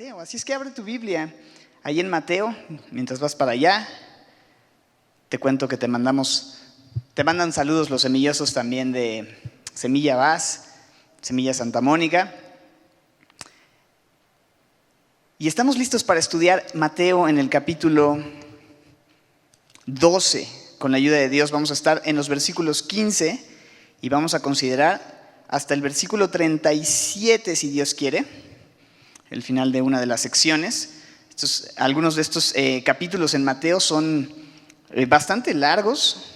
Mateo. Así es que abre tu Biblia ahí en Mateo. Mientras vas para allá, te cuento que te mandan saludos los semillosos también de Semilla Vaz, Semilla Santa Mónica. Y estamos listos para estudiar Mateo en el capítulo 12. Con la ayuda de Dios vamos a estar en los versículos 15 y vamos a considerar hasta el versículo 37, si Dios quiere, el final de una de las secciones. Algunos de estos capítulos en Mateo son bastante largos.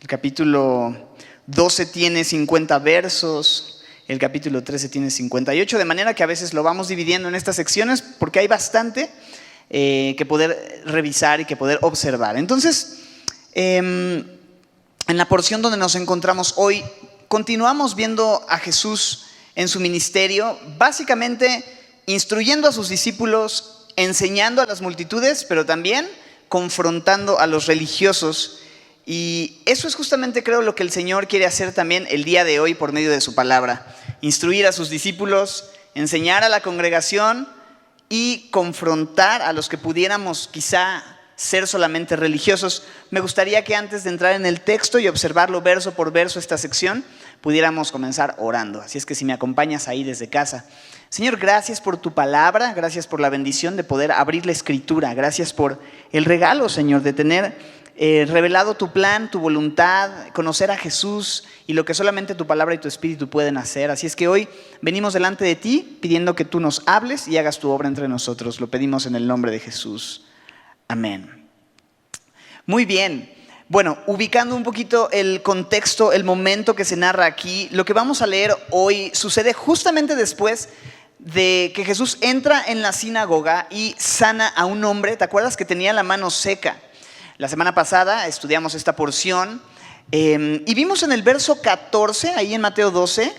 El capítulo 12 tiene 50 versos, el capítulo 13 tiene 58, de manera que a veces lo vamos dividiendo en estas secciones porque hay bastante que poder revisar y que poder observar. Entonces, en la porción donde nos encontramos hoy, continuamos viendo a Jesús en su ministerio, básicamente instruyendo a sus discípulos, enseñando a las multitudes, pero también confrontando a los religiosos. Y eso es justamente, creo, lo que el Señor quiere hacer también el día de hoy por medio de su palabra. Instruir a sus discípulos, enseñar a la congregación y confrontar a los que pudiéramos quizá ser solamente religiosos. Me gustaría que antes de entrar en el texto y observarlo verso por verso esta sección, pudiéramos comenzar orando. Así es que si me acompañas ahí desde casa. Señor, gracias por tu palabra, gracias por la bendición de poder abrir la Escritura, gracias por el regalo, Señor, de tener revelado tu plan, tu voluntad, conocer a Jesús y lo que solamente tu palabra y tu Espíritu pueden hacer. Así es que hoy venimos delante de ti pidiendo que tú nos hables y hagas tu obra entre nosotros. Lo pedimos en el nombre de Jesús. Amén. Muy bien. Bueno, ubicando un poquito el contexto, el momento que se narra aquí, lo que vamos a leer hoy sucede justamente después de que Jesús entra en la sinagoga y sana a un hombre, ¿te acuerdas? Que tenía la mano seca. La semana pasada estudiamos esta porción y vimos en el verso 14, ahí en Mateo 12,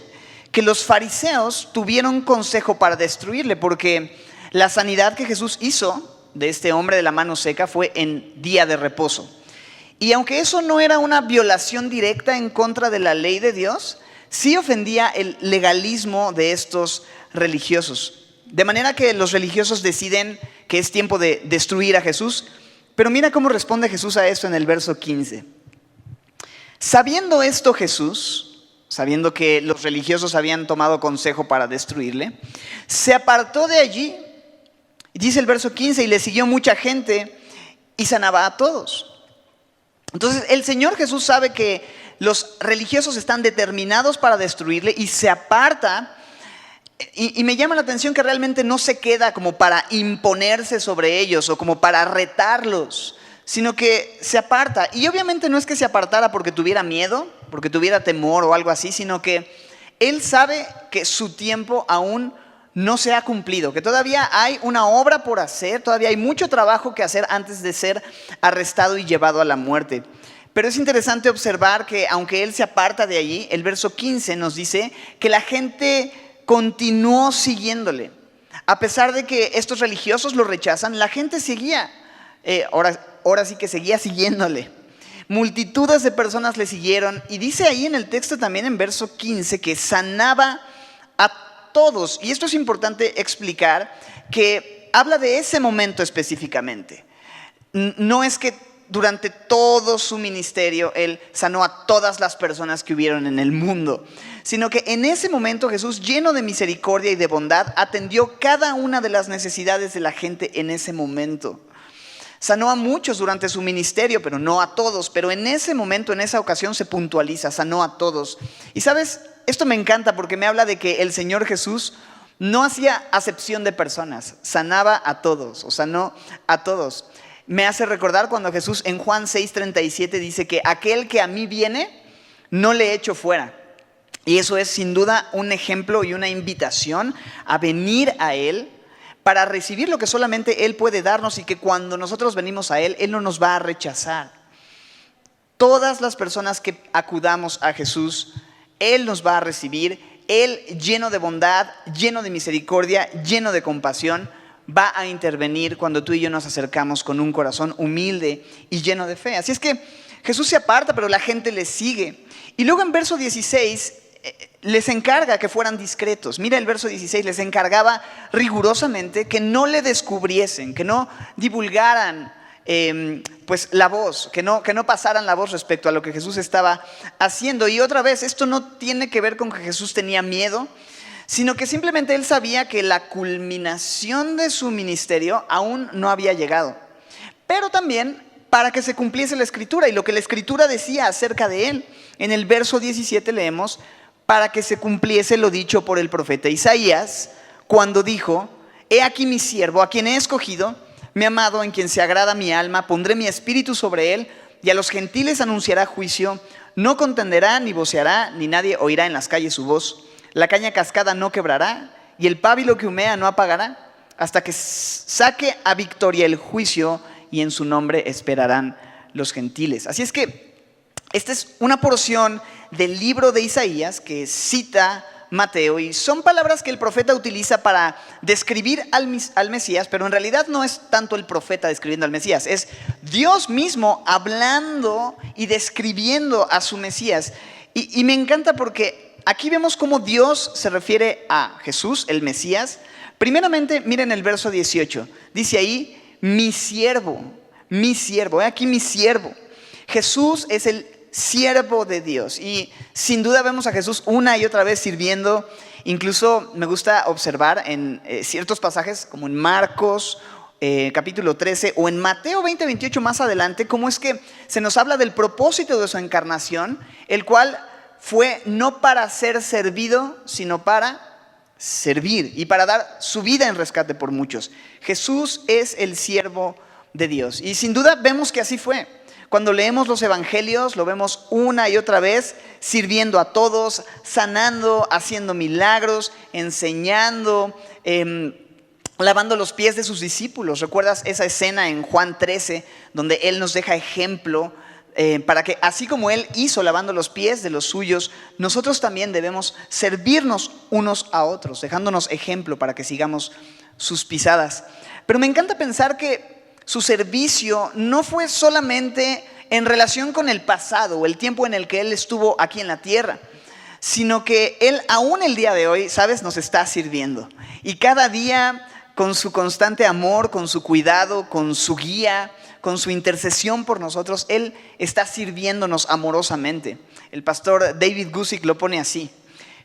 que los fariseos tuvieron consejo para destruirle, porque la sanidad que Jesús hizo de este hombre de la mano seca fue en día de reposo. Y aunque eso no era una violación directa en contra de la ley de Dios, sí ofendía el legalismo de estos religiosos. De manera que los religiosos deciden que es tiempo de destruir a Jesús. Pero mira cómo responde Jesús a esto en el verso 15. Sabiendo esto Jesús, sabiendo que los religiosos habían tomado consejo para destruirle, se apartó de allí, y dice el verso 15, y le siguió mucha gente y sanaba a todos. Entonces el Señor Jesús sabe que los religiosos están determinados para destruirle y se aparta. Y me llama la atención que realmente no se queda como para imponerse sobre ellos o como para retarlos, sino que se aparta. Y obviamente no es que se apartara porque tuviera miedo, porque tuviera temor o algo así, sino que él sabe que su tiempo aún no se ha cumplido, que todavía hay una obra por hacer, todavía hay mucho trabajo que hacer antes de ser arrestado y llevado a la muerte. Pero es interesante observar que aunque él se aparta de allí, el verso 15 nos dice que la gente continuó siguiéndole. A pesar de que estos religiosos lo rechazan, la gente seguía, ahora sí que seguía siguiéndole. Multitudes de personas le siguieron y dice ahí en el texto también en verso 15 que sanaba a todos. Y esto es importante explicar, que habla de ese momento específicamente. No es que durante todo su ministerio él sanó a todas las personas que hubieron en el mundo, sino que en ese momento Jesús, lleno de misericordia y de bondad, atendió cada una de las necesidades de la gente en ese momento. Sanó a muchos durante su ministerio, pero no a todos. Pero en ese momento, en esa ocasión se puntualiza, sanó a todos. Y sabes, esto me encanta porque me habla de que el Señor Jesús no hacía acepción de personas, sanaba a todos, o sanó a todos. Me hace recordar cuando Jesús en Juan 6:37 dice que aquel que a mí viene, no le echo fuera. Y eso es sin duda un ejemplo y una invitación a venir a Él para recibir lo que solamente Él puede darnos, y que cuando nosotros venimos a Él, Él no nos va a rechazar. Todas las personas que acudamos a Jesús, Él nos va a recibir. Él, lleno de bondad, lleno de misericordia, lleno de compasión, va a intervenir cuando tú y yo nos acercamos con un corazón humilde y lleno de fe. Así es que Jesús se aparta, pero la gente le sigue. Y luego en verso 16 les encarga que fueran discretos. Mira el verso 16, les encargaba rigurosamente que no le descubriesen, que no divulgaran pues la voz, que no pasaran la voz respecto a lo que Jesús estaba haciendo. Y otra vez, esto no tiene que ver con que Jesús tenía miedo, sino que simplemente él sabía que la culminación de su ministerio aún no había llegado. Pero también para que se cumpliese la Escritura y lo que la Escritura decía acerca de él. En el verso 17 leemos: para que se cumpliese lo dicho por el profeta Isaías, cuando dijo: he aquí mi siervo, a quien he escogido, mi amado, en quien se agrada mi alma, pondré mi espíritu sobre él, y a los gentiles anunciará juicio, no contenderá, ni voceará, ni nadie oirá en las calles su voz. La caña cascada no quebrará, y el pábilo que humea no apagará, hasta que saque a victoria el juicio, y en su nombre esperarán los gentiles. Así es que esta es una porción del libro de Isaías que cita Mateo, y son palabras que el profeta utiliza para describir al Mesías, pero en realidad no es tanto el profeta describiendo al Mesías, es Dios mismo hablando y describiendo a su Mesías. Y me encanta porque aquí vemos cómo Dios se refiere a Jesús, el Mesías. Primeramente, miren el verso 18, dice ahí: mi siervo, aquí mi siervo. Jesús es el siervo de Dios, y sin duda vemos a Jesús una y otra vez sirviendo. Incluso me gusta observar en ciertos pasajes, como en Marcos capítulo 13 o en Mateo 20:28 más adelante, cómo es que se nos habla del propósito de su encarnación, el cual fue no para ser servido, sino para servir y para dar su vida en rescate por muchos. Jesús es el siervo de Dios, y sin duda vemos que así fue. Cuando leemos los evangelios, lo vemos una y otra vez sirviendo a todos, sanando, haciendo milagros, enseñando, lavando los pies de sus discípulos. ¿Recuerdas esa escena en Juan 13 donde Él nos deja ejemplo para que así como Él hizo lavando los pies de los suyos, nosotros también debemos servirnos unos a otros, dejándonos ejemplo para que sigamos sus pisadas? Pero me encanta pensar que su servicio no fue solamente en relación con el pasado o el tiempo en el que Él estuvo aquí en la tierra, sino que Él aún el día de hoy, ¿sabes?, nos está sirviendo. Y cada día, con su constante amor, con su cuidado, con su guía, con su intercesión por nosotros, Él está sirviéndonos amorosamente. El pastor David Guzik lo pone así: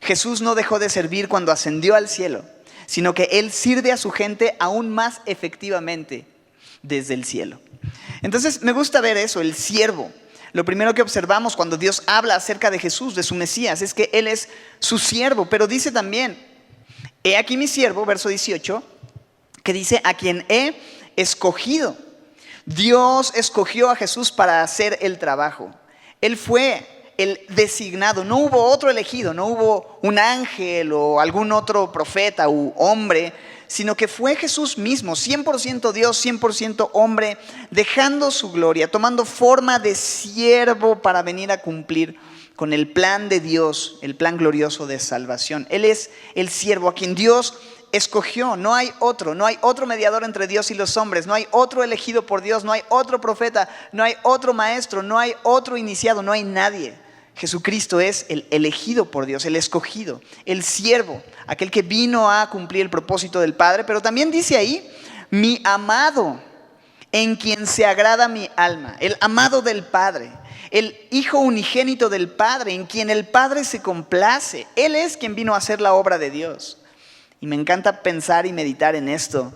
Jesús no dejó de servir cuando ascendió al cielo, sino que Él sirve a su gente aún más efectivamente desde el cielo. Entonces me gusta ver eso, el siervo. Lo primero que observamos cuando Dios habla acerca de Jesús, de su Mesías, es que Él es su siervo. Pero dice también: he aquí mi siervo, verso 18, que dice: a quien he escogido. Dios escogió a Jesús para hacer el trabajo. Él fue el designado, no hubo otro elegido, no hubo un ángel o algún otro profeta u hombre, sino que fue Jesús mismo, 100% Dios, 100% hombre, dejando su gloria, tomando forma de siervo para venir a cumplir con el plan de Dios, el plan glorioso de salvación. Él es el siervo a quien Dios escogió. No hay otro mediador entre Dios y los hombres, no hay otro elegido por Dios, no hay otro profeta, no hay otro maestro, no hay otro iniciado, no hay nadie. Jesucristo es el elegido por Dios, el escogido, el siervo, aquel que vino a cumplir el propósito del Padre. Pero también dice ahí: mi amado, en quien se agrada mi alma. El amado del Padre, el Hijo unigénito del Padre, en quien el Padre se complace. Él es quien vino a hacer la obra de Dios. Y me encanta pensar y meditar en esto.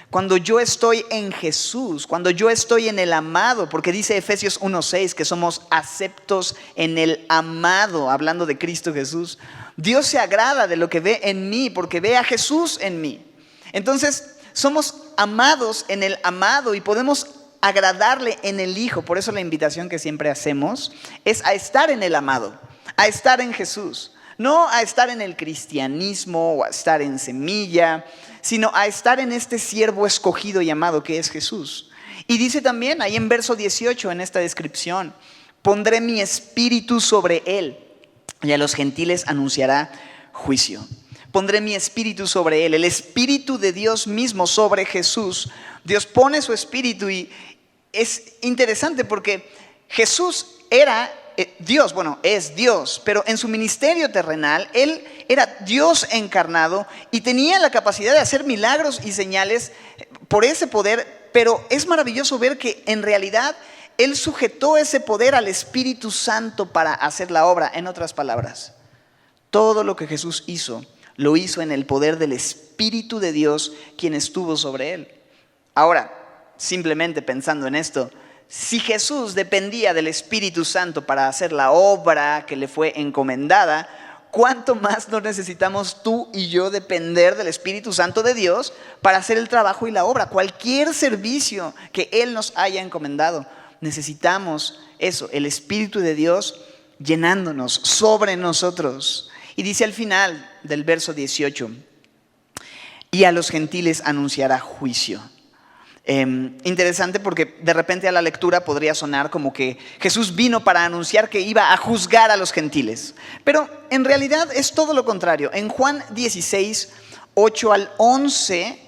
Cuando yo estoy en Jesús, cuando yo estoy en el amado, porque dice Efesios 1:6 que somos aceptos en el amado, hablando de Cristo Jesús. Dios se agrada de lo que ve en mí, porque ve a Jesús en mí. Entonces somos amados en el amado y podemos agradarle en el Hijo. Por eso la invitación que siempre hacemos es a estar en el amado, a estar en Jesús. No a estar en el cristianismo o a estar en Semilla, sino a estar en este siervo escogido y amado que es Jesús. Y dice también ahí en verso 18 en esta descripción: pondré mi espíritu sobre él y a los gentiles anunciará juicio. Pondré mi espíritu sobre él, el espíritu de Dios mismo sobre Jesús. Dios pone su espíritu, y es interesante porque Jesús era Dios, bueno, es Dios, pero en su ministerio terrenal, Él era Dios encarnado y tenía la capacidad de hacer milagros y señales por ese poder, pero es maravilloso ver que en realidad Él sujetó ese poder al Espíritu Santo para hacer la obra. En otras palabras, todo lo que Jesús hizo, lo hizo en el poder del Espíritu de Dios, quien estuvo sobre Él. Ahora, simplemente pensando en esto, si Jesús dependía del Espíritu Santo para hacer la obra que le fue encomendada, ¿cuánto más no necesitamos tú y yo depender del Espíritu Santo de Dios para hacer el trabajo y la obra? Cualquier servicio que Él nos haya encomendado, necesitamos eso, el Espíritu de Dios llenándonos sobre nosotros. Y dice al final del verso 18, y a los gentiles anunciará juicio. Interesante porque de repente a la lectura podría sonar como que Jesús vino para anunciar que iba a juzgar a los gentiles, pero en realidad es todo lo contrario. En Juan 16, 8 al 11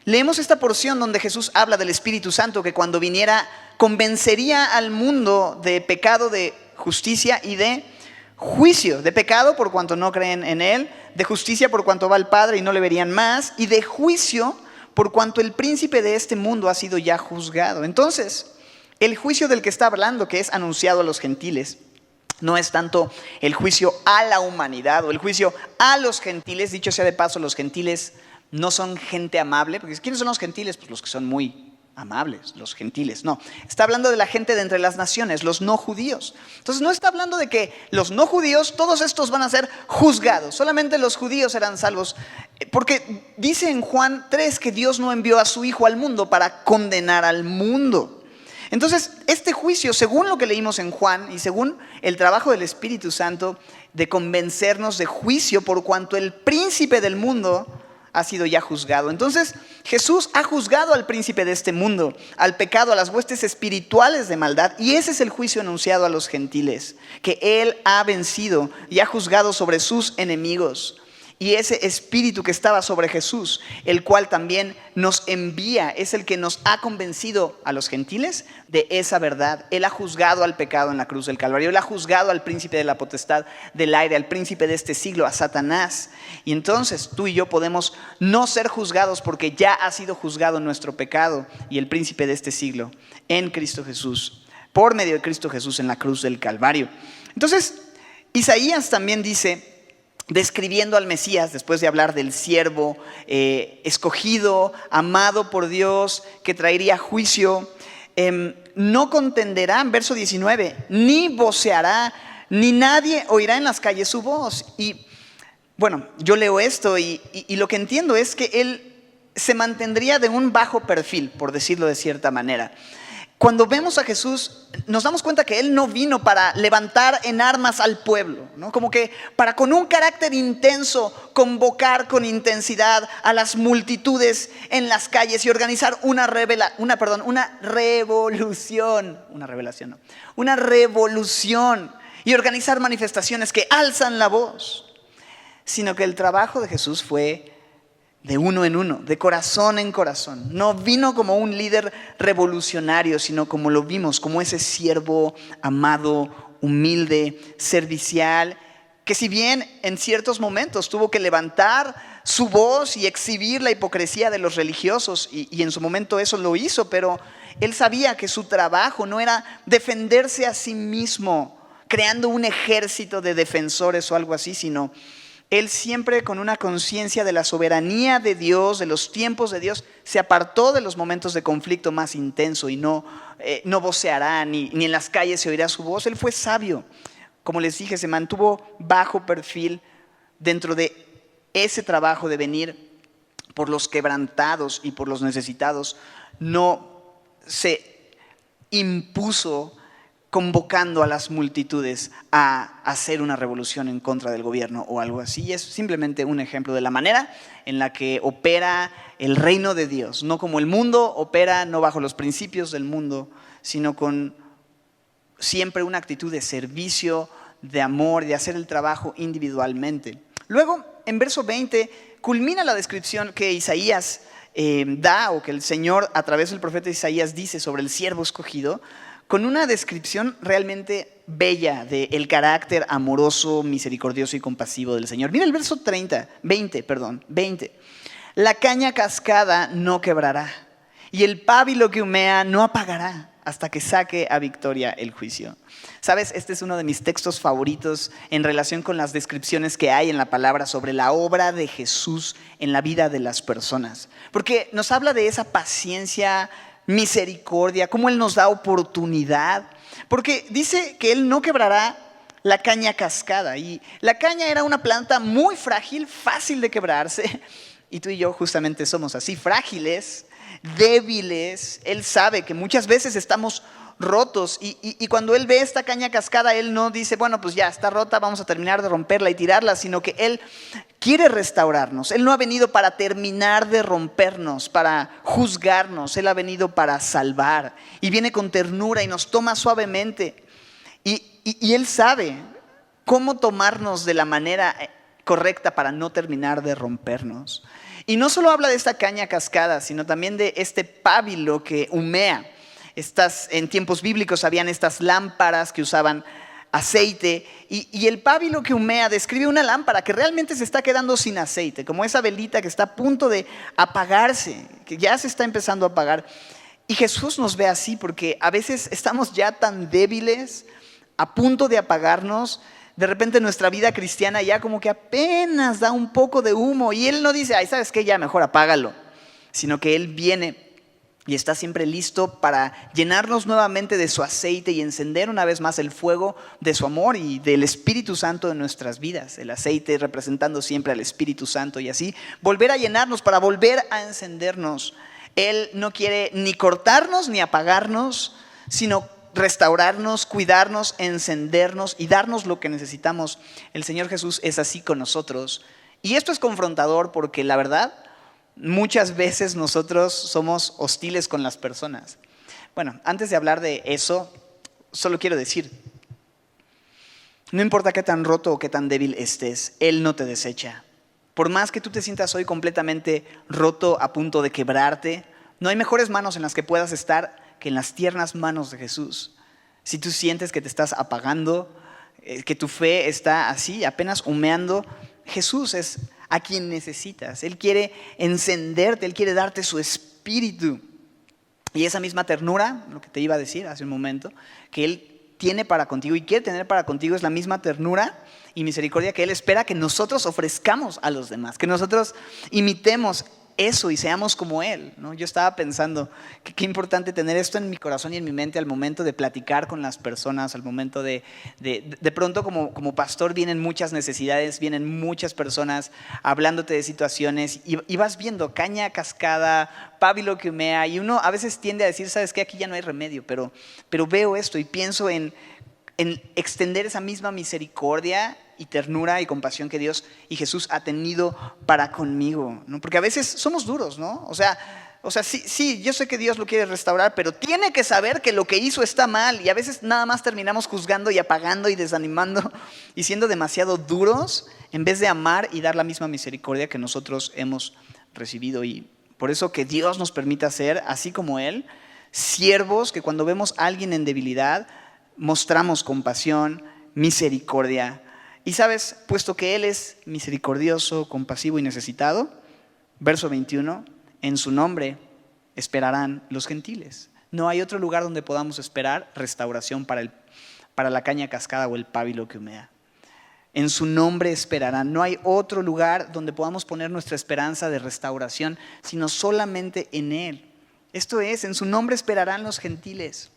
leemos esta porción donde Jesús habla del Espíritu Santo que cuando viniera convencería al mundo de pecado, de justicia y de juicio. De pecado por cuanto no creen en Él, de justicia por cuanto va al Padre y no le verían más, y de juicio por cuanto el príncipe de este mundo ha sido ya juzgado. Entonces, el juicio del que está hablando, que es anunciado a los gentiles, no es tanto el juicio a la humanidad o el juicio a los gentiles. Dicho sea de paso, los gentiles no son gente amable, porque ¿quiénes son los gentiles? Pues los que son muy amables, los gentiles. No, está hablando de la gente de entre las naciones, los no judíos. Entonces no está hablando de que los no judíos, todos estos van a ser juzgados, solamente los judíos serán salvos, porque dice en Juan 3 que Dios no envió a su Hijo al mundo para condenar al mundo. Entonces este juicio, según lo que leímos en Juan y según el trabajo del Espíritu Santo de convencernos de juicio por cuanto el príncipe del mundo ha sido ya juzgado. Entonces Jesús ha juzgado al príncipe de este mundo, al pecado, a las huestes espirituales de maldad, y ese es el juicio anunciado a los gentiles, que Él ha vencido y ha juzgado sobre sus enemigos. Y ese espíritu que estaba sobre Jesús, el cual también nos envía, es el que nos ha convencido a los gentiles de esa verdad. Él ha juzgado al pecado en la cruz del Calvario. Él ha juzgado al príncipe de la potestad del aire, al príncipe de este siglo, a Satanás. Y entonces tú y yo podemos no ser juzgados porque ya ha sido juzgado nuestro pecado y el príncipe de este siglo en Cristo Jesús, por medio de Cristo Jesús en la cruz del Calvario. Entonces, Isaías también dice, describiendo al Mesías, después de hablar del siervo escogido, amado por Dios, que traería juicio, no contenderá, en verso 19, ni voceará, ni nadie oirá en las calles su voz. Y bueno, yo leo esto y lo que entiendo es que él se mantendría de un bajo perfil, por decirlo de cierta manera. Cuando vemos a Jesús, nos damos cuenta que Él no vino para levantar en armas al pueblo, ¿no? Como que para con un carácter intenso convocar con intensidad a las multitudes en las calles y organizar una revolución y organizar manifestaciones que alzan la voz, sino que el trabajo de Jesús fue de uno en uno, de corazón en corazón. No vino como un líder revolucionario, sino como lo vimos, como ese siervo amado, humilde, servicial, que si bien en ciertos momentos tuvo que levantar su voz y exhibir la hipocresía de los religiosos, y en su momento eso lo hizo, pero él sabía que su trabajo no era defenderse a sí mismo, creando un ejército de defensores o algo así, sino él siempre con una conciencia de la soberanía de Dios, de los tiempos de Dios, se apartó de los momentos de conflicto más intenso y no voceará, ni en las calles se oirá su voz. Él fue sabio. Como les dije, se mantuvo bajo perfil dentro de ese trabajo de venir por los quebrantados y por los necesitados. No se impuso convocando a las multitudes a hacer una revolución en contra del gobierno o algo así. Es simplemente un ejemplo de la manera en la que opera el reino de Dios. No como el mundo opera, no bajo los principios del mundo, sino con siempre una actitud de servicio, de amor, de hacer el trabajo individualmente. Luego, en verso 20, culmina la descripción que Isaías da, o que el Señor a través del profeta Isaías dice sobre el siervo escogido, con una descripción realmente bella del carácter amoroso, misericordioso y compasivo del Señor. Mira el verso 20. La caña cascada no quebrará, y el pábilo que humea no apagará hasta que saque a victoria el juicio. ¿Sabes? Este es uno de mis textos favoritos en relación con las descripciones que hay en la palabra sobre la obra de Jesús en la vida de las personas. Porque nos habla de esa paciencia, misericordia, cómo Él nos da oportunidad. Porque dice que Él no quebrará la caña cascada. Y la caña era una planta muy frágil, fácil de quebrarse. Y tú y yo justamente somos así, frágiles, débiles. Él sabe que muchas veces estamos rotos y cuando Él ve esta caña cascada, Él no dice, bueno, pues ya está rota, vamos a terminar de romperla y tirarla, sino que Él quiere restaurarnos. Él no ha venido para terminar de rompernos, para juzgarnos. Él ha venido para salvar y viene con ternura y nos toma suavemente y Él sabe cómo tomarnos de la manera correcta para no terminar de rompernos. Y no solo habla de esta caña cascada, sino también de este pábilo que humea. En tiempos bíblicos habían estas lámparas que usaban aceite y el pábilo que humea describe una lámpara que realmente se está quedando sin aceite, como esa velita que está a punto de apagarse, que ya se está empezando a apagar. Y Jesús nos ve así porque a veces estamos ya tan débiles, a punto de apagarnos. De repente nuestra vida cristiana ya como que apenas da un poco de humo y Él no dice, ay, ¿sabes qué? Ya mejor apágalo, sino que Él viene y está siempre listo para llenarnos nuevamente de su aceite y encender una vez más el fuego de su amor y del Espíritu Santo en nuestras vidas. El aceite representando siempre al Espíritu Santo y así volver a llenarnos para volver a encendernos. Él no quiere ni cortarnos ni apagarnos, sino restaurarnos, cuidarnos, encendernos y darnos lo que necesitamos. El Señor Jesús es así con nosotros. Y esto es confrontador porque la verdad, muchas veces nosotros somos hostiles con las personas. Bueno, antes de hablar de eso, solo quiero decir, no importa qué tan roto o qué tan débil estés, Él no te desecha. Por más que tú te sientas hoy completamente roto, a punto de quebrarte, no hay mejores manos en las que puedas estar que en las tiernas manos de Jesús. Si tú sientes que te estás apagando, que tu fe está así, apenas humeando, Jesús es a quien necesitas. Él quiere encenderte, Él quiere darte su espíritu. Y esa misma ternura, lo que te iba a decir hace un momento, que Él tiene para contigo y quiere tener para contigo es la misma ternura y misericordia que Él espera que nosotros ofrezcamos a los demás, que nosotros imitemos eso y seamos como Él, ¿no? Yo estaba pensando que qué importante tener esto en mi corazón y en mi mente al momento de platicar con las personas, al momento de pronto como pastor vienen muchas necesidades, vienen muchas personas hablándote de situaciones y vas viendo caña cascada, pábilo que humea y uno a veces tiende a decir, sabes que aquí ya no hay remedio, pero veo esto y pienso en extender esa misma misericordia y ternura y compasión que Dios y Jesús ha tenido para conmigo, ¿no? Porque a veces somos duros, ¿no? O sea, sí, yo sé que Dios lo quiere restaurar, pero tiene que saber que lo que hizo está mal y a veces nada más terminamos juzgando y apagando y desanimando y siendo demasiado duros en vez de amar y dar la misma misericordia que nosotros hemos recibido. Y por eso que Dios nos permita ser, así como Él, siervos que cuando vemos a alguien en debilidad mostramos compasión, misericordia. Y sabes, puesto que Él es misericordioso, compasivo y necesitado, verso 21, en su nombre esperarán los gentiles. No hay otro lugar donde podamos esperar restauración para la caña cascada o el pábilo que humea. En su nombre esperarán. No hay otro lugar donde podamos poner nuestra esperanza de restauración, sino solamente en Él. Esto es, en su nombre esperarán los gentiles.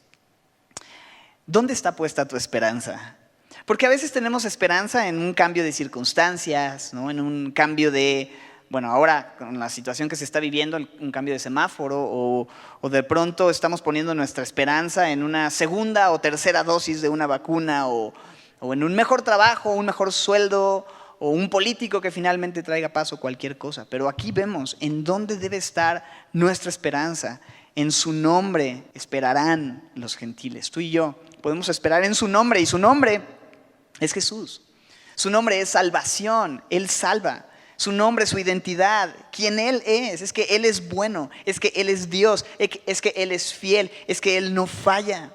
¿Dónde está puesta tu esperanza? Porque a veces tenemos esperanza en un cambio de circunstancias, ¿no? En un cambio de, bueno, ahora con la situación que se está viviendo, un cambio de semáforo o de pronto estamos poniendo nuestra esperanza en una segunda o tercera dosis de una vacuna o en un mejor trabajo, un mejor sueldo o un político que finalmente traiga paz o cualquier cosa. Pero aquí vemos en dónde debe estar nuestra esperanza. En su nombre esperarán los gentiles. Tú y yo podemos esperar en su nombre y su nombre es Jesús. Su nombre es salvación, Él salva. Su nombre, su identidad, quién Él es que Él es bueno, es que Él es Dios, es que Él es fiel, es que Él no falla.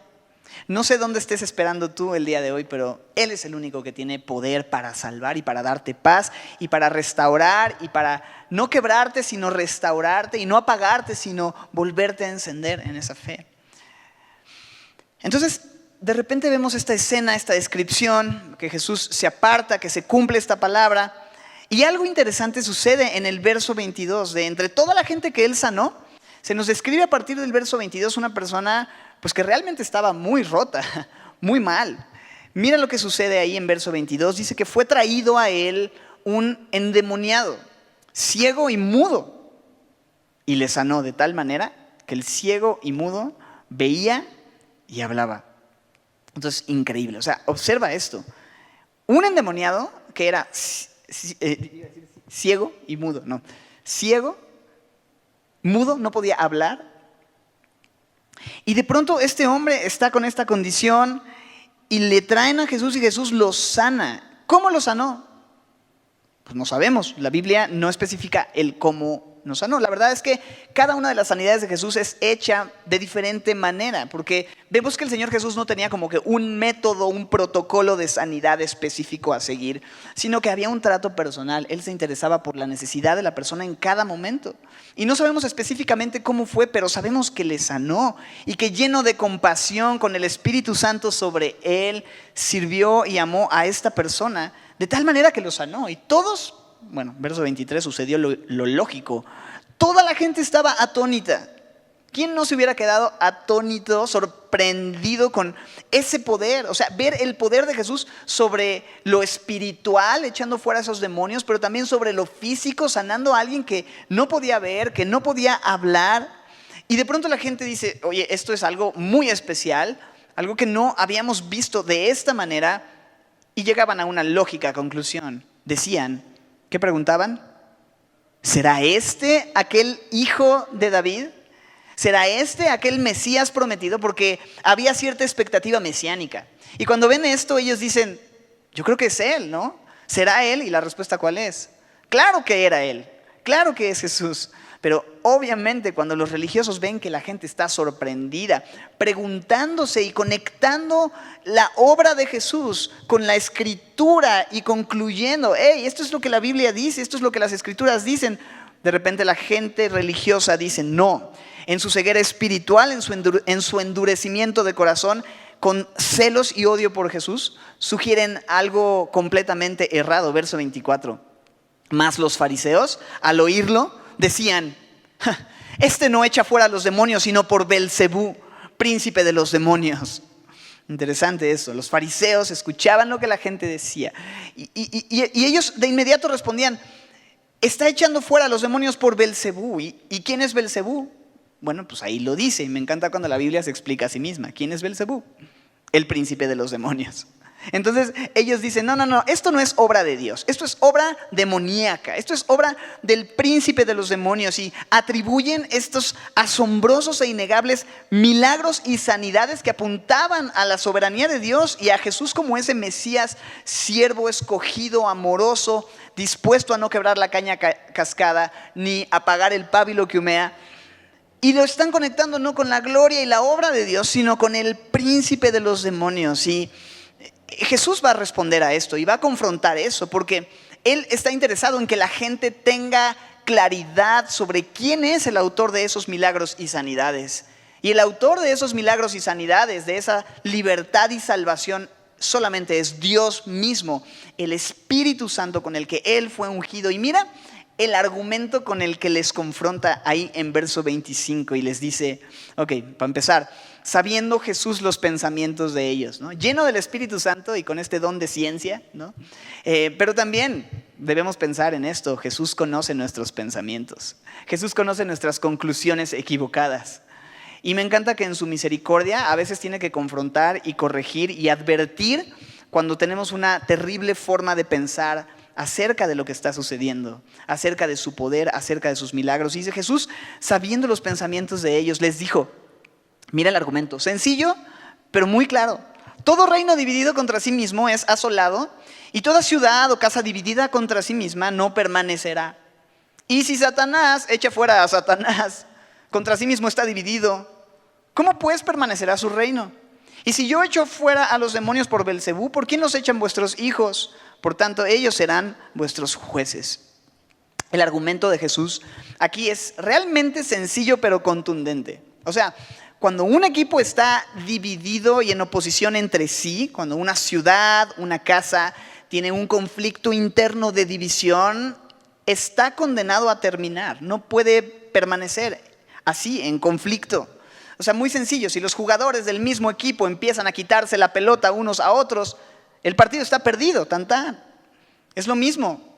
No sé dónde estés esperando tú el día de hoy, pero Él es el único que tiene poder para salvar y para darte paz y para restaurar y para no quebrarte, sino restaurarte y no apagarte, sino volverte a encender en esa fe. Entonces, de repente vemos esta escena, esta descripción, que Jesús se aparta, que se cumple esta palabra. Y algo interesante sucede en el verso 22, de entre toda la gente que Él sanó, se nos describe a partir del verso 22 una persona pues que realmente estaba muy rota, muy mal. Mira lo que sucede ahí en verso 22, dice que fue traído a Él un endemoniado, ciego y mudo, y le sanó de tal manera que el ciego y mudo veía y hablaba. Entonces, increíble, o sea, observa esto. Un endemoniado que era ciego y mudo, no, ciego, mudo, no podía hablar. Y de pronto este hombre está con esta condición y le traen a Jesús y Jesús lo sana. ¿Cómo lo sanó? Pues no sabemos, la Biblia no especifica el cómo nos sanó. La verdad es que cada una de las sanidades de Jesús es hecha de diferente manera, porque vemos que el Señor Jesús no tenía como que un método, un protocolo de sanidad específico a seguir, sino que había un trato personal. Él se interesaba por la necesidad de la persona en cada momento. Y no sabemos específicamente cómo fue, pero sabemos que le sanó y que lleno de compasión con el Espíritu Santo sobre él, sirvió y amó a esta persona de tal manera que lo sanó. Y todos, bueno, verso 23 sucedió lo lógico. Toda la gente estaba atónita. ¿Quién no se hubiera quedado atónito, sorprendido con ese poder? O sea, ver el poder de Jesús sobre lo espiritual, echando fuera esos demonios, pero también sobre lo físico, sanando a alguien que no podía ver, que no podía hablar. Y de pronto la gente dice, oye, esto es algo muy especial, algo que no habíamos visto de esta manera. Y llegaban a una lógica conclusión. Decían, ¿qué preguntaban? ¿Será este aquel hijo de David? ¿Será este aquel Mesías prometido? Porque había cierta expectativa mesiánica. Y cuando ven esto, ellos dicen, yo creo que es él, ¿no? ¿Será él? Y la respuesta, ¿cuál es? Claro que era él, claro que es Jesús. Pero obviamente cuando los religiosos ven que la gente está sorprendida, preguntándose y conectando la obra de Jesús con la Escritura y concluyendo, hey, esto es lo que la Biblia dice, esto es lo que las Escrituras dicen, de repente la gente religiosa dice no. En su ceguera espiritual, en su endurecimiento de corazón, con celos y odio por Jesús, sugieren algo completamente errado. Verso 24. Mas los fariseos, al oírlo, decían, este no echa fuera a los demonios, sino por Belcebú, príncipe de los demonios. Interesante eso. Los fariseos escuchaban lo que la gente decía. Y ellos de inmediato respondían, está echando fuera a los demonios por Belcebú. ¿Y quién es Belcebú? Bueno, pues ahí lo dice. Y me encanta cuando la Biblia se explica a sí misma. ¿Quién es Belcebú? El príncipe de los demonios. Entonces ellos dicen, no, esto no es obra de Dios, esto es obra demoníaca, esto es obra del príncipe de los demonios, y atribuyen estos asombrosos e innegables milagros y sanidades que apuntaban a la soberanía de Dios y a Jesús como ese Mesías, siervo escogido, amoroso, dispuesto a no quebrar la caña cascada ni apagar el pábilo que humea. Y lo están conectando no con la gloria y la obra de Dios, sino con el príncipe de los demonios. Y Jesús va a responder a esto y va a confrontar eso, porque Él está interesado en que la gente tenga claridad sobre quién es el autor de esos milagros y sanidades. Y el autor de esos milagros y sanidades, de esa libertad y salvación, solamente es Dios mismo, el Espíritu Santo con el que Él fue ungido. Y mira el argumento con el que les confronta ahí en verso 25 y les dice, ok, para empezar, sabiendo Jesús los pensamientos de ellos, ¿no? Lleno del Espíritu Santo y con este don de ciencia, ¿no? Pero también debemos pensar en esto, Jesús conoce nuestros pensamientos, Jesús conoce nuestras conclusiones equivocadas. Y me encanta que en su misericordia a veces tiene que confrontar y corregir y advertir cuando tenemos una terrible forma de pensar acerca de lo que está sucediendo, acerca de su poder, acerca de sus milagros. Y dice Jesús, sabiendo los pensamientos de ellos, les dijo, mira el argumento, sencillo, pero muy claro. Todo reino dividido contra sí mismo es asolado, y toda ciudad o casa dividida contra sí misma no permanecerá. Y si Satanás echa fuera a Satanás, contra sí mismo está dividido, ¿cómo pues permanecerá su reino? Y si yo echo fuera a los demonios por Belcebú, ¿por quién los echan vuestros hijos? Por tanto, ellos serán vuestros jueces. El argumento de Jesús aquí es realmente sencillo pero contundente. O sea, cuando un equipo está dividido y en oposición entre sí, cuando una ciudad, una casa tiene un conflicto interno de división, está condenado a terminar, no puede permanecer así en conflicto. O sea, muy sencillo, si los jugadores del mismo equipo empiezan a quitarse la pelota unos a otros, el partido está perdido, tan tan. Es lo mismo.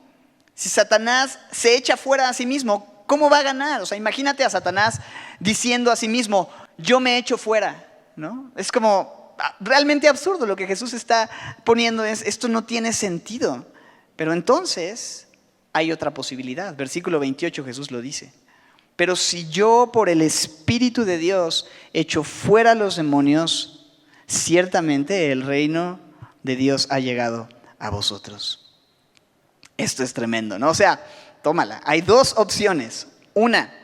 Si Satanás se echa fuera a sí mismo, ¿cómo va a ganar? O sea, imagínate a Satanás diciendo a sí mismo, yo me echo fuera, ¿no? Es como realmente absurdo lo que Jesús está poniendo, esto no tiene sentido. Pero entonces hay otra posibilidad. Versículo 28 Jesús lo dice. Pero si yo por el Espíritu de Dios echo fuera a los demonios, ciertamente el reino de Dios ha llegado a vosotros. Esto es tremendo, ¿no? O sea, tómala. Hay dos opciones. Una,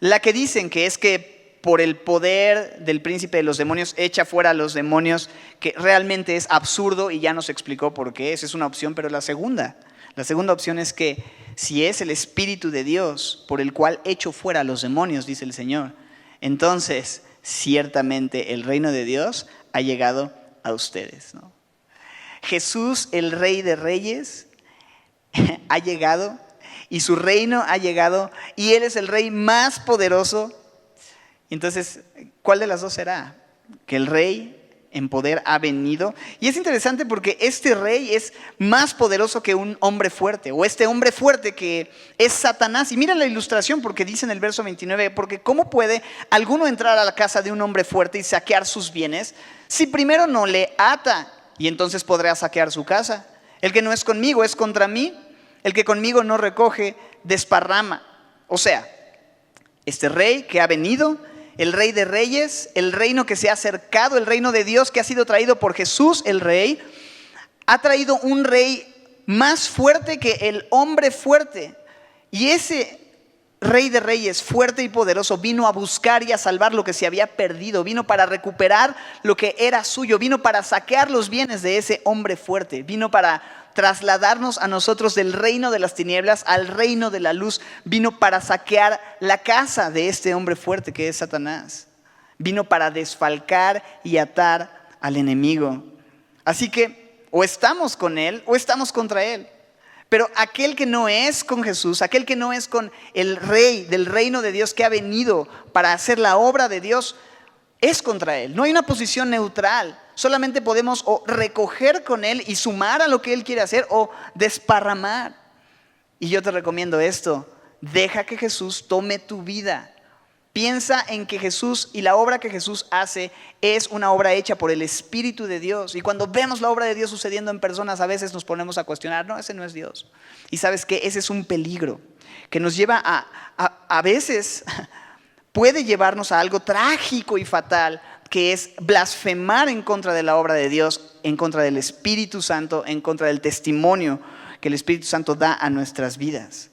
la que dicen que es que por el poder del príncipe de los demonios echa fuera a los demonios, que realmente es absurdo y ya nos explicó por qué. Esa es una opción, pero la segunda opción es que si es el Espíritu de Dios por el cual echo fuera a los demonios, dice el Señor, entonces ciertamente el reino de Dios ha llegado a ustedes, ¿no? Jesús, el Rey de Reyes, ha llegado y su reino ha llegado y Él es el Rey más poderoso. Entonces, ¿cuál de las dos será? Que el Rey en poder ha venido. Y es interesante porque este rey es más poderoso que un hombre fuerte, o este hombre fuerte que es Satanás. Y mira la ilustración porque dice en el verso 29, porque ¿cómo puede alguno entrar a la casa de un hombre fuerte y saquear sus bienes si primero no le ata? Y entonces podrá saquear su casa. El que no es conmigo es contra mí, el que conmigo no recoge desparrama. O sea, este rey que ha venido, el Rey de Reyes, el reino que se ha acercado, el reino de Dios que ha sido traído por Jesús, el Rey, ha traído un rey más fuerte que el hombre fuerte. Y ese Rey de Reyes, fuerte y poderoso, vino a buscar y a salvar lo que se había perdido, vino para recuperar lo que era suyo, vino para saquear los bienes de ese hombre fuerte, vino para trasladarnos a nosotros del reino de las tinieblas al reino de la luz. Vino para saquear la casa de este hombre fuerte que es Satanás. Vino para desfalcar y atar al enemigo. Así que o estamos con Él o estamos contra Él. Pero aquel que no es con Jesús, aquel que no es con el Rey del reino de Dios que ha venido para hacer la obra de Dios, es contra Él. No hay una posición neutral. Solamente podemos o recoger con Él y sumar a lo que Él quiere hacer o desparramar. Y yo te recomiendo esto: deja que Jesús tome tu vida. Piensa en que Jesús y la obra que Jesús hace es una obra hecha por el Espíritu de Dios. Y cuando vemos la obra de Dios sucediendo en personas, a veces nos ponemos a cuestionar, no, ese no es Dios. Y sabes que ese es un peligro que nos lleva a veces puede llevarnos a algo trágico y fatal, que es blasfemar en contra de la obra de Dios, en contra del Espíritu Santo, en contra del testimonio que el Espíritu Santo da a nuestras vidas.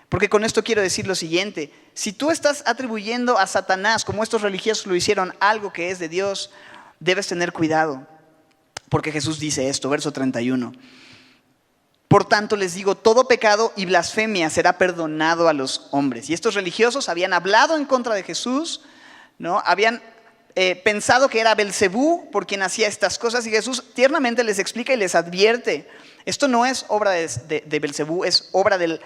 Porque con esto quiero decir lo siguiente: si tú estás atribuyendo a Satanás, como estos religiosos lo hicieron, algo que es de Dios, debes tener cuidado. Porque Jesús dice esto, verso 31. Por tanto les digo, todo pecado y blasfemia será perdonado a los hombres. Y estos religiosos habían hablado en contra de Jesús, ¿no? Habían pensado que era Belcebú por quien hacía estas cosas, y Jesús tiernamente les explica y les advierte: esto no es obra de Belcebú, es obra del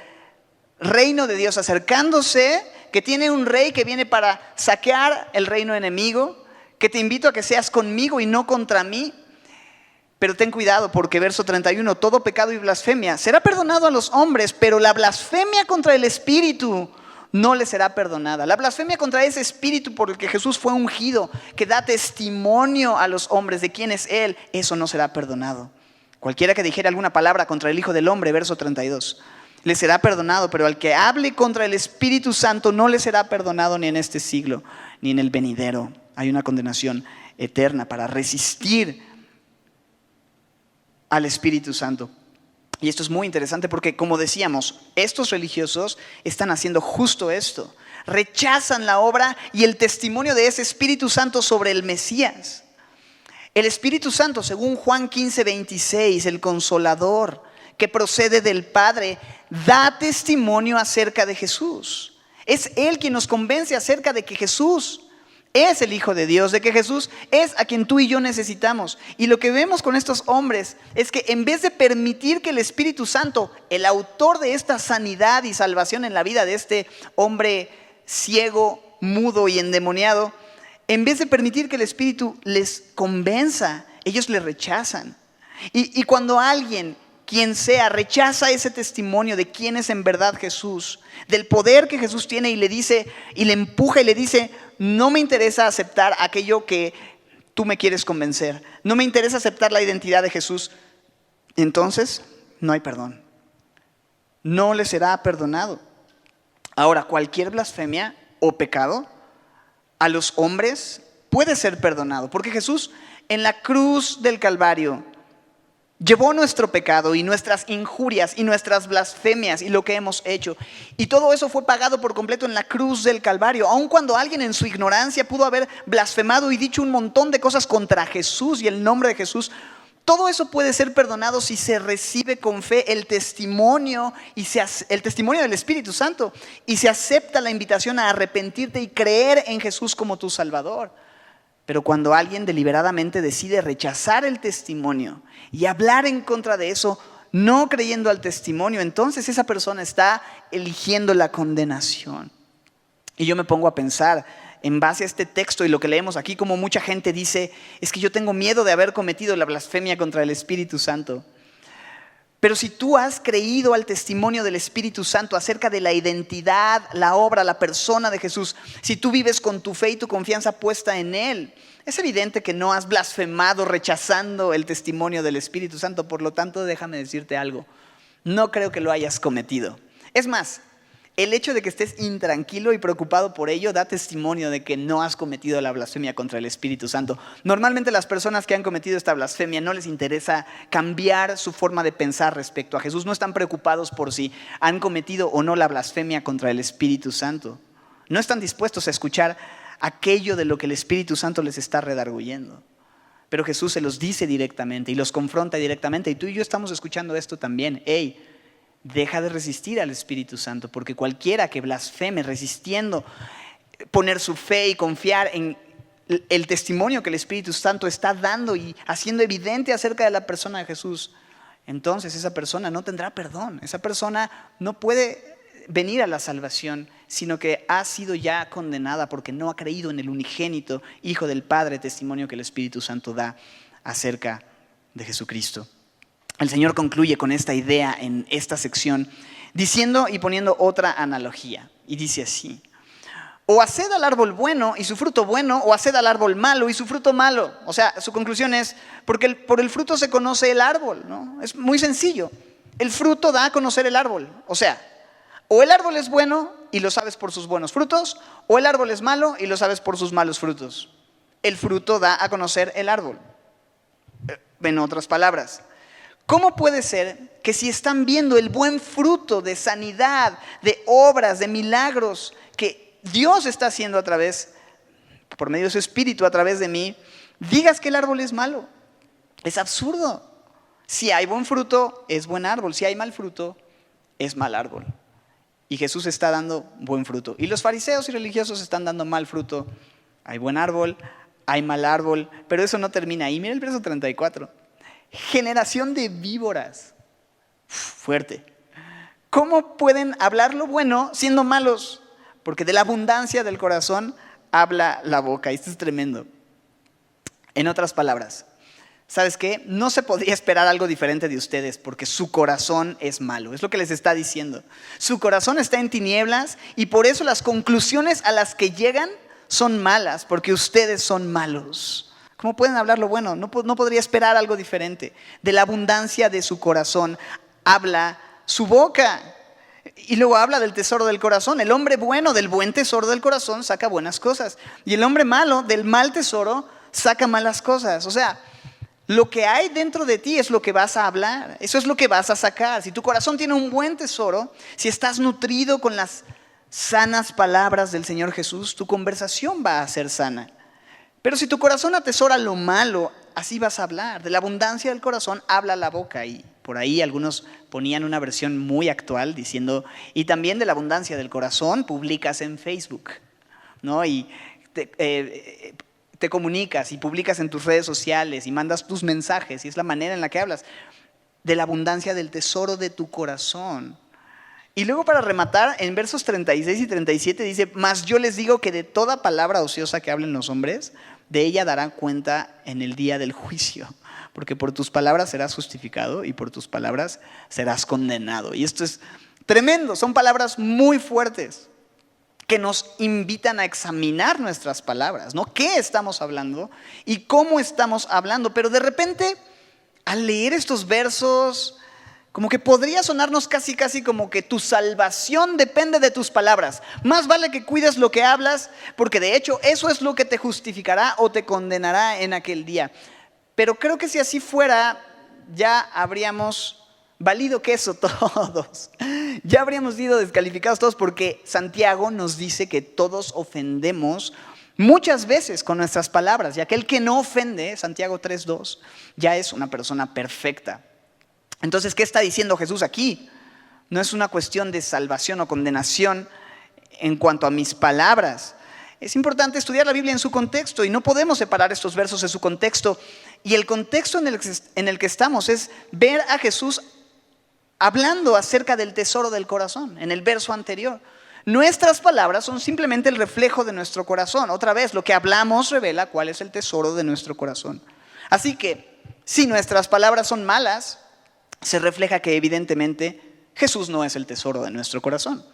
reino de Dios acercándose, que tiene un rey que viene para saquear el reino enemigo, que te invito a que seas conmigo y no contra mí. Pero ten cuidado, porque verso 31, todo pecado y blasfemia será perdonado a los hombres, pero la blasfemia contra el Espíritu no le será perdonada. La blasfemia contra ese Espíritu por el que Jesús fue ungido, que da testimonio a los hombres de quién es Él, eso no será perdonado. Cualquiera que dijera alguna palabra contra el Hijo del Hombre, verso 32, le será perdonado, pero al que hable contra el Espíritu Santo no le será perdonado ni en este siglo, ni en el venidero. Hay una condenación eterna para resistir al Espíritu Santo. Y esto es muy interesante porque, como decíamos, estos religiosos están haciendo justo esto. Rechazan la obra y el testimonio de ese Espíritu Santo sobre el Mesías. El Espíritu Santo, según Juan 15:26, el Consolador, que procede del Padre, da testimonio acerca de Jesús. Es Él quien nos convence acerca de que Jesús es el Hijo de Dios, de que Jesús es a quien tú y yo necesitamos. Y lo que vemos con estos hombres es que en vez de permitir que el Espíritu Santo, el autor de esta sanidad y salvación en la vida de este hombre ciego, mudo y endemoniado, en vez de permitir que el Espíritu les convenza, ellos le rechazan. Y cuando alguien, quien sea, rechaza ese testimonio de quién es en verdad Jesús, del poder que Jesús tiene, y le dice, y le empuja y le dice: no me interesa aceptar aquello que tú me quieres convencer, no me interesa aceptar la identidad de Jesús, entonces no hay perdón, no le será perdonado. Ahora, cualquier blasfemia o pecado a los hombres puede ser perdonado, porque Jesús en la cruz del Calvario llevó nuestro pecado y nuestras injurias y nuestras blasfemias y lo que hemos hecho. Y todo eso fue pagado por completo en la cruz del Calvario. Aun cuando alguien en su ignorancia pudo haber blasfemado y dicho un montón de cosas contra Jesús y el nombre de Jesús, todo eso puede ser perdonado si se recibe con fe el testimonio del Espíritu Santo y se acepta la invitación a arrepentirte y creer en Jesús como tu Salvador. Pero cuando alguien deliberadamente decide rechazar el testimonio y hablar en contra de eso, no creyendo al testimonio, entonces esa persona está eligiendo la condenación. Y yo me pongo a pensar, en base a este texto y lo que leemos aquí, como mucha gente dice: es que yo tengo miedo de haber cometido la blasfemia contra el Espíritu Santo. Pero si tú has creído al testimonio del Espíritu Santo acerca de la identidad, la obra, la persona de Jesús, si tú vives con tu fe y tu confianza puesta en Él, es evidente que no has blasfemado rechazando el testimonio del Espíritu Santo. Por lo tanto, déjame decirte algo: no creo que lo hayas cometido. Es más, el hecho de que estés intranquilo y preocupado por ello da testimonio de que no has cometido la blasfemia contra el Espíritu Santo. Normalmente las personas que han cometido esta blasfemia no les interesa cambiar su forma de pensar respecto a Jesús. No están preocupados por si han cometido o no la blasfemia contra el Espíritu Santo. No están dispuestos a escuchar aquello de lo que el Espíritu Santo les está redarguyendo. Pero Jesús se los dice directamente y los confronta directamente. Y tú y yo estamos escuchando esto también. Hey, deja de resistir al Espíritu Santo, porque cualquiera que blasfeme resistiendo poner su fe y confiar en el testimonio que el Espíritu Santo está dando y haciendo evidente acerca de la persona de Jesús, entonces esa persona no tendrá perdón. Esa persona no puede venir a la salvación, sino que ha sido ya condenada porque no ha creído en el unigénito Hijo del Padre, testimonio que el Espíritu Santo da acerca de Jesucristo. El Señor concluye con esta idea en esta sección, diciendo y poniendo otra analogía. Y dice así: o haced al árbol bueno y su fruto bueno, o haced al árbol malo y su fruto malo. O sea, su conclusión es, porque por el fruto se conoce el árbol, ¿no? Es muy sencillo. El fruto da a conocer el árbol. O sea, o el árbol es bueno y lo sabes por sus buenos frutos, o el árbol es malo y lo sabes por sus malos frutos. El fruto da a conocer el árbol. En otras palabras, ¿cómo puede ser que si están viendo el buen fruto de sanidad, de obras, de milagros que Dios está haciendo por medio de su Espíritu a través de mí, digas que el árbol es malo? Es absurdo. Si hay buen fruto, es buen árbol. Si hay mal fruto, es mal árbol. Y Jesús está dando buen fruto. Y los fariseos y religiosos están dando mal fruto. Hay buen árbol, hay mal árbol, pero eso no termina ahí. Mira el verso 34. Generación de víboras. Fuerte. ¿Cómo pueden hablar lo bueno siendo malos? Porque de la abundancia del corazón habla la boca. Esto es tremendo. En otras palabras, ¿sabes qué? No se podría esperar algo diferente de ustedes porque su corazón es malo. Es lo que les está diciendo. Su corazón está en tinieblas y por eso las conclusiones a las que llegan son malas, porque ustedes son malos. ¿Cómo pueden hablar lo bueno? No podría esperar algo diferente. De la abundancia de su corazón habla su boca. Y luego habla del tesoro del corazón. El hombre bueno del buen tesoro del corazón saca buenas cosas. Y el hombre malo del mal tesoro saca malas cosas. O sea, lo que hay dentro de ti es lo que vas a hablar. Eso es lo que vas a sacar. Si tu corazón tiene un buen tesoro, si estás nutrido con las sanas palabras del Señor Jesús, tu conversación va a ser sana. Pero si tu corazón atesora lo malo, así vas a hablar. De la abundancia del corazón habla la boca. Y por ahí algunos ponían una versión muy actual diciendo, y también de la abundancia del corazón publicas en Facebook, ¿no? Y te comunicas y publicas en tus redes sociales y mandas tus mensajes y es la manera en la que hablas. De la abundancia del tesoro de tu corazón. Y luego para rematar, en versos 36 y 37 dice, mas yo les digo que de toda palabra ociosa que hablen los hombres, de ella darán cuenta en el día del juicio. Porque por tus palabras serás justificado y por tus palabras serás condenado. Y esto es tremendo, son palabras muy fuertes que nos invitan a examinar nuestras palabras, ¿no? ¿Qué estamos hablando y cómo estamos hablando? Pero de repente, al leer estos versos, como que podría sonarnos casi como que tu salvación depende de tus palabras. Más vale que cuides lo que hablas, porque de hecho eso es lo que te justificará o te condenará en aquel día. Pero creo que si así fuera, ya habríamos valido queso todos. Ya habríamos sido descalificados todos, porque Santiago nos dice que todos ofendemos muchas veces con nuestras palabras. Y aquel que no ofende, Santiago 3:2, ya es una persona perfecta. Entonces, ¿qué está diciendo Jesús aquí? No es una cuestión de salvación o condenación en cuanto a mis palabras. Es importante estudiar la Biblia en su contexto y no podemos separar estos versos de su contexto. Y el contexto en el que estamos es ver a Jesús hablando acerca del tesoro del corazón, en el verso anterior. Nuestras palabras son simplemente el reflejo de nuestro corazón. Otra vez, lo que hablamos revela cuál es el tesoro de nuestro corazón. Así que, si nuestras palabras son malas, se refleja que evidentemente Jesús no es el tesoro de nuestro corazón.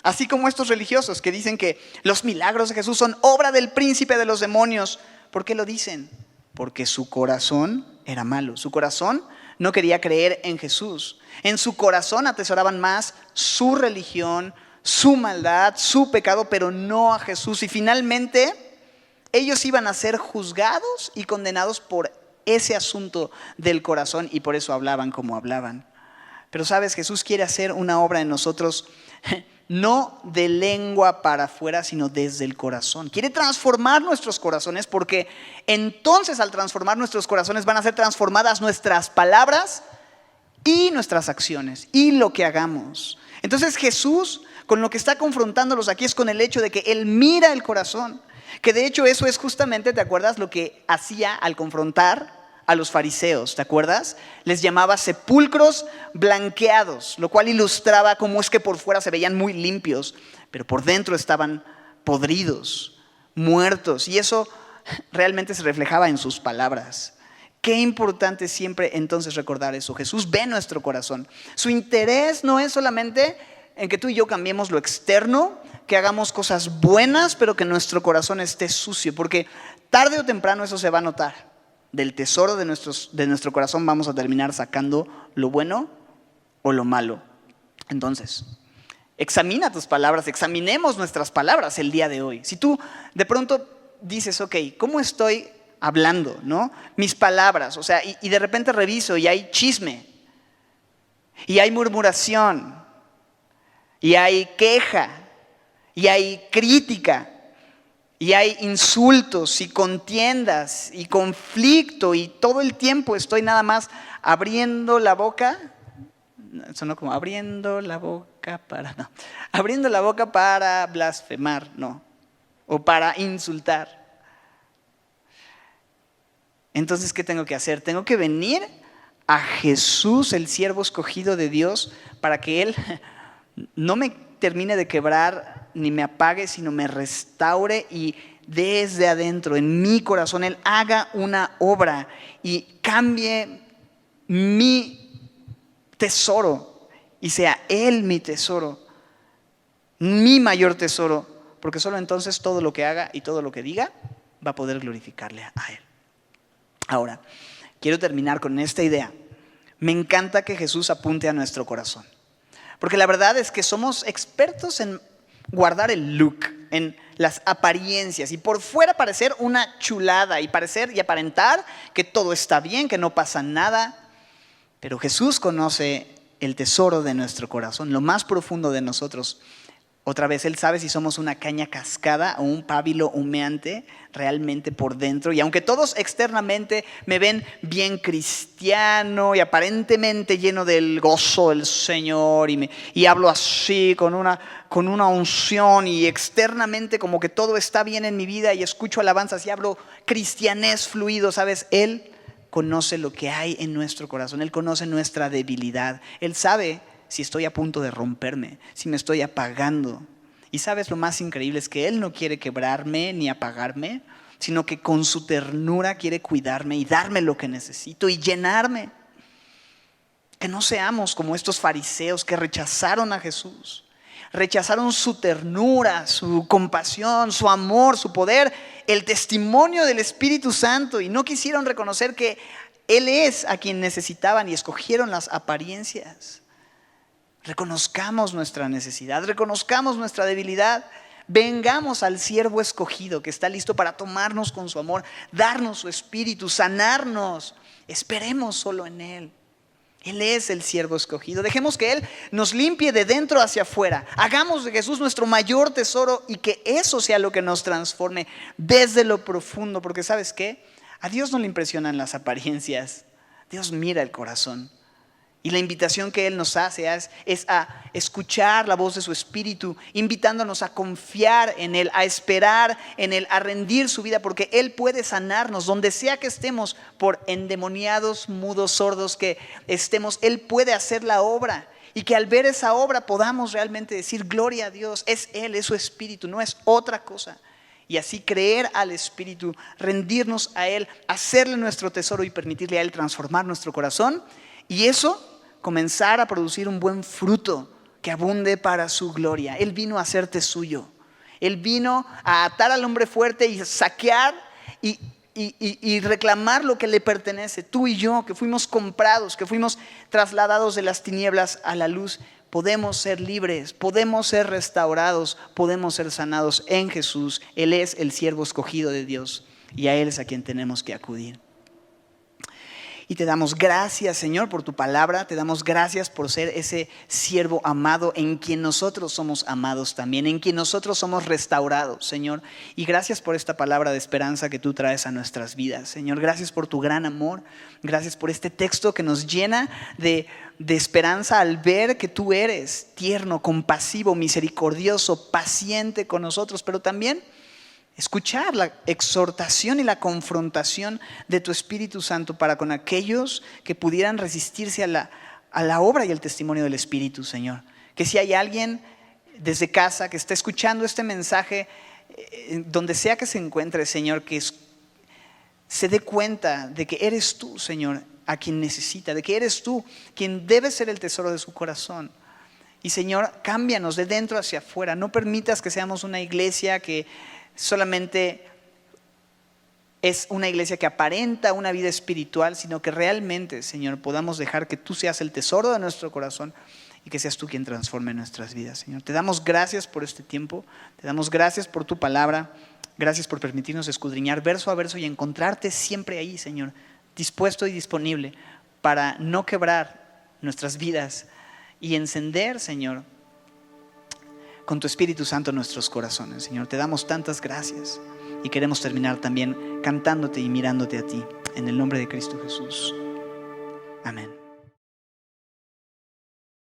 Así como estos religiosos que dicen que los milagros de Jesús son obra del príncipe de los demonios. ¿Por qué lo dicen? Porque su corazón era malo. Su corazón no quería creer en Jesús. En su corazón atesoraban más su religión, su maldad, su pecado, pero no a Jesús. Y finalmente ellos iban a ser juzgados y condenados por ese asunto del corazón, y por eso hablaban como hablaban. Pero sabes, Jesús quiere hacer una obra en nosotros, no de lengua para afuera, sino desde el corazón. Quiere transformar nuestros corazones, porque entonces al transformar nuestros corazones van a ser transformadas nuestras palabras y nuestras acciones y lo que hagamos. Entonces Jesús, con lo que está confrontándolos aquí, es con el hecho de que Él mira el corazón. Que de hecho eso es justamente, ¿te acuerdas lo que hacía al confrontar a los fariseos? ¿Te acuerdas? Les llamaba sepulcros blanqueados, lo cual ilustraba cómo es que por fuera se veían muy limpios, pero por dentro estaban podridos, muertos. Y eso realmente se reflejaba en sus palabras. Qué importante siempre entonces recordar eso. Jesús ve nuestro corazón. Su interés no es solamente en que tú y yo cambiemos lo externo, que hagamos cosas buenas, pero que nuestro corazón esté sucio, porque tarde o temprano eso se va a notar. Del tesoro de nuestro corazón vamos a terminar sacando lo bueno o lo malo. Entonces, examina tus palabras, examinemos nuestras palabras el día de hoy. Si tú de pronto dices, ok, ¿cómo estoy hablando? ¿No? Mis palabras, o sea, y de repente reviso y hay chisme, y hay murmuración, y hay queja, y hay crítica, y hay insultos y contiendas y conflicto, y todo el tiempo estoy nada más abriendo la boca. Sonó como abriendo la boca para blasfemar, no, o para insultar. Entonces, ¿qué tengo que hacer? Tengo que venir a Jesús, el siervo escogido de Dios, para que Él no me termine de quebrar ni me apague, sino me restaure, y desde adentro, en mi corazón, Él haga una obra y cambie mi tesoro y sea Él mi tesoro, mi mayor tesoro, porque solo entonces todo lo que haga y todo lo que diga va a poder glorificarle a Él. Ahora, quiero terminar con esta idea. Me encanta que Jesús apunte a nuestro corazón, porque la verdad es que somos expertos en guardar el look, en las apariencias, y por fuera parecer una chulada y parecer y aparentar que todo está bien, que no pasa nada. Pero Jesús conoce el tesoro de nuestro corazón, lo más profundo de nosotros. Otra vez, Él sabe si somos una caña cascada o un pábilo humeante realmente por dentro. Y aunque todos externamente me ven bien cristiano y aparentemente lleno del gozo del Señor y hablo así con una unción y externamente como que todo está bien en mi vida y escucho alabanzas y hablo cristianés fluido, ¿sabes? Él conoce lo que hay en nuestro corazón. Él conoce nuestra debilidad. Él sabe si estoy a punto de romperme, si me estoy apagando. Y sabes, lo más increíble es que Él no quiere quebrarme ni apagarme, sino que con su ternura quiere cuidarme y darme lo que necesito y llenarme. Que no seamos como estos fariseos que rechazaron a Jesús. Rechazaron su ternura, su compasión, su amor, su poder, el testimonio del Espíritu Santo, y no quisieron reconocer que Él es a quien necesitaban y escogieron las apariencias. Reconozcamos nuestra necesidad, reconozcamos nuestra debilidad, vengamos al siervo escogido que está listo para tomarnos con su amor, darnos su espíritu, sanarnos. Esperemos solo en Él. Él es el siervo escogido. Dejemos que Él nos limpie de dentro hacia afuera. Hagamos de Jesús nuestro mayor tesoro y que eso sea lo que nos transforme desde lo profundo. Porque ¿sabes qué? A Dios no le impresionan las apariencias. Dios mira el corazón. Y la invitación que Él nos hace es a escuchar la voz de su Espíritu, invitándonos a confiar en Él, a esperar en Él, a rendir su vida, porque Él puede sanarnos donde sea que estemos, por endemoniados, mudos, sordos que estemos. Él puede hacer la obra y que al ver esa obra podamos realmente decir gloria a Dios. Es Él, es su Espíritu, no es otra cosa. Y así creer al Espíritu, rendirnos a Él, hacerle nuestro tesoro y permitirle a Él transformar nuestro corazón. Y eso comenzar a producir un buen fruto que abunde para su gloria. Él vino a hacerte suyo. Él vino a atar al hombre fuerte y saquear y reclamar lo que le pertenece. Tú y yo, que fuimos comprados, que fuimos trasladados de las tinieblas a la luz, podemos ser libres, podemos ser restaurados, podemos ser sanados en Jesús. Él es el siervo escogido de Dios y a Él es a quien tenemos que acudir. Y te damos gracias, Señor, por tu palabra. Te damos gracias por ser ese siervo amado en quien nosotros somos amados también, en quien nosotros somos restaurados, Señor. Y gracias por esta palabra de esperanza que tú traes a nuestras vidas, Señor. Gracias por tu gran amor. Gracias por este texto que nos llena de esperanza al ver que tú eres tierno, compasivo, misericordioso, paciente con nosotros, pero también escuchar la exhortación y la confrontación de tu Espíritu Santo para con aquellos que pudieran resistirse a la obra y el testimonio del Espíritu, Señor. Que si hay alguien desde casa que está escuchando este mensaje, donde sea que se encuentre, Señor, que se dé cuenta de que eres tú, Señor, a quien necesita, de que eres tú quien debe ser el tesoro de su corazón. Y Señor, cámbianos de dentro hacia afuera. No permitas que seamos una iglesia que solamente es una iglesia que aparenta una vida espiritual, sino que realmente, Señor, podamos dejar que tú seas el tesoro de nuestro corazón y que seas tú quien transforme nuestras vidas, Señor. Te damos gracias por este tiempo, te damos gracias por tu palabra, gracias por permitirnos escudriñar verso a verso y encontrarte siempre ahí, Señor, dispuesto y disponible para no quebrar nuestras vidas y encender, Señor, con tu Espíritu Santo en nuestros corazones, Señor. Te damos tantas gracias y queremos terminar también cantándote y mirándote a ti, en el nombre de Cristo Jesús. Amén.